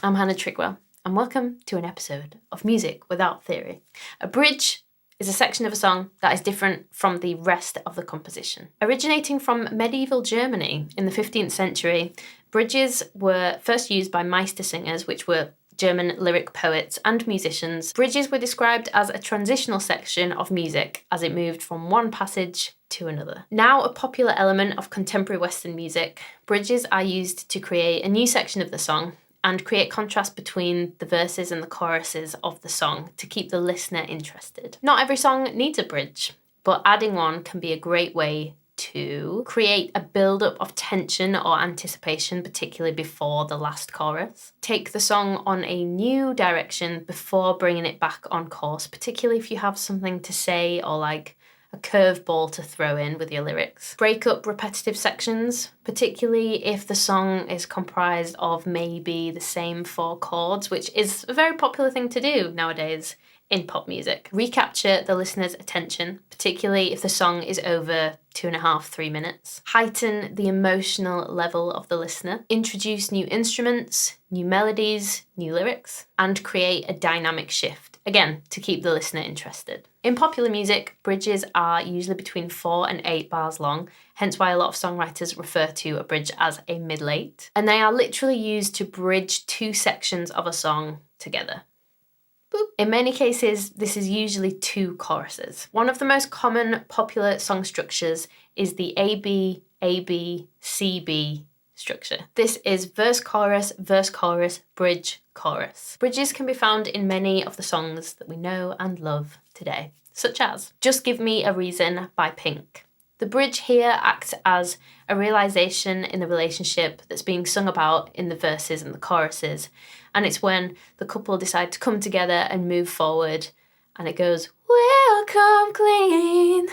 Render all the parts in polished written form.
I'm Hannah Trigwell, and welcome to an episode of Music Without Theory. A bridge is a section of a song that is different from the rest of the composition. Originating from medieval Germany in the 15th century, bridges were first used by Meister singers, which were German lyric poets and musicians. Bridges were described as a transitional section of music as it moved from one passage to another. Now a popular element of contemporary Western music, bridges are used to create a new section of the song and create contrast between the verses and the choruses of the song to keep the listener interested. Not every song needs a bridge, but adding one can be a great way to create a build-up of tension or anticipation, particularly before the last chorus. Take the song on a new direction before bringing it back on course, particularly if you have something to say or like a curveball to throw in with your lyrics. Break up repetitive sections, particularly if the song is comprised of maybe the same 4 chords, which is a very popular thing to do nowadays in pop music. Recapture the listener's attention, particularly if the song is over 2.5-3 minutes. Heighten the emotional level of the listener. Introduce new instruments, new melodies, new lyrics, and create a dynamic shift, again, to keep the listener interested. In popular music, bridges are usually between 4 and 8 bars long, hence why a lot of songwriters refer to a bridge as a mid-late, and they are literally used to bridge 2 sections of a song together. In many cases, this is usually 2 choruses. One of the most common popular song structures is the AB, AB, CB structure. This is verse, chorus, bridge, chorus. Bridges can be found in many of the songs that we know and love today, such as Just Give Me a Reason by Pink. The bridge here acts as a realization in the relationship that's being sung about in the verses and the choruses, and it's when the couple decide to come together and move forward, and it goes, "We'll come clean."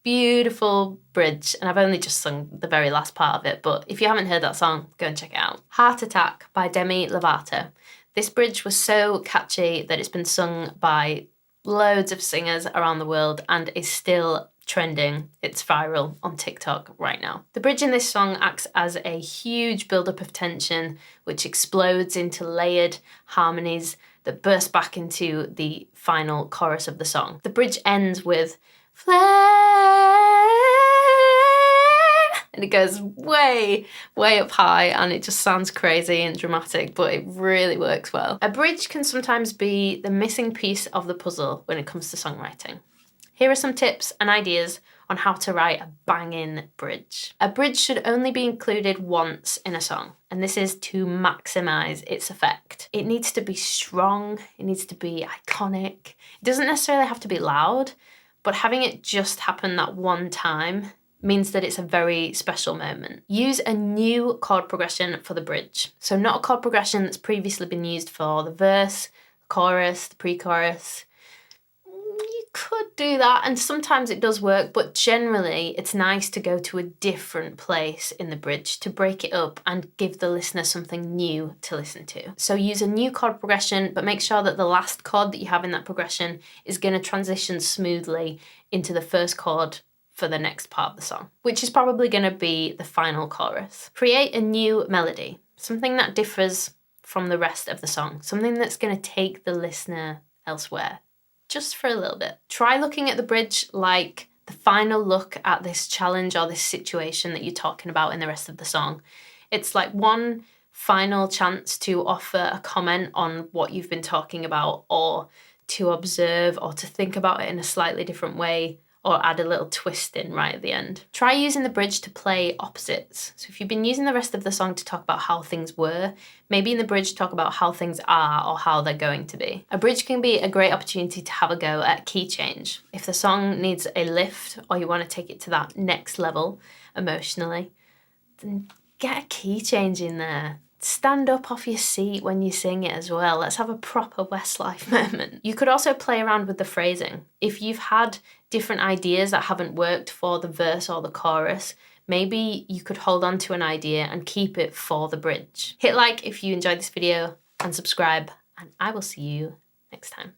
Beautiful bridge, and I've only just sung the very last part of it, but if you haven't heard that song, go and check it out. Heart Attack by Demi Lovato. This bridge was so catchy that it's been sung by loads of singers around the world and is still trending. It's viral on TikTok right now. The bridge in this song acts as a huge buildup of tension, which explodes into layered harmonies that burst back into the final chorus of the song. The bridge ends with flame, and it goes way, way up high, and it just sounds crazy and dramatic, but it really works well. A bridge can sometimes be the missing piece of the puzzle when it comes to songwriting. Here are some tips and ideas on how to write a banging bridge. A bridge should only be included once in a song, and this is to maximize its effect. It needs to be strong, it needs to be iconic. It doesn't necessarily have to be loud, but having it just happen that one time means that it's a very special moment. Use a new chord progression for the bridge. So not a chord progression that's previously been used for the verse, the chorus, the pre-chorus. You could do that, and sometimes it does work, but generally it's nice to go to a different place in the bridge to break it up and give the listener something new to listen to. So use a new chord progression, but make sure that the last chord that you have in that progression is going to transition smoothly into the first chord for the next part of the song, which is probably going to be the final chorus. Create a new melody, something that differs from the rest of the song, something that's going to take the listener elsewhere, just for a little bit. Try looking at the bridge like the final look at this challenge or this situation that you're talking about in the rest of the song. It's like one final chance to offer a comment on what you've been talking about, or to observe or to think about it in a slightly different way, or add a little twist in right at the end. Try using the bridge to play opposites. So if you've been using the rest of the song to talk about how things were, maybe in the bridge talk about how things are or how they're going to be. A bridge can be a great opportunity to have a go at key change. If the song needs a lift or you want to take it to that next level emotionally, then get a key change in there. Stand up off your seat when you sing it as well. Let's have a proper Westlife moment. You could also play around with the phrasing. If you've had different ideas that haven't worked for the verse or the chorus, maybe you could hold on to an idea and keep it for the bridge. Hit like if you enjoyed this video and subscribe, and I will see you next time.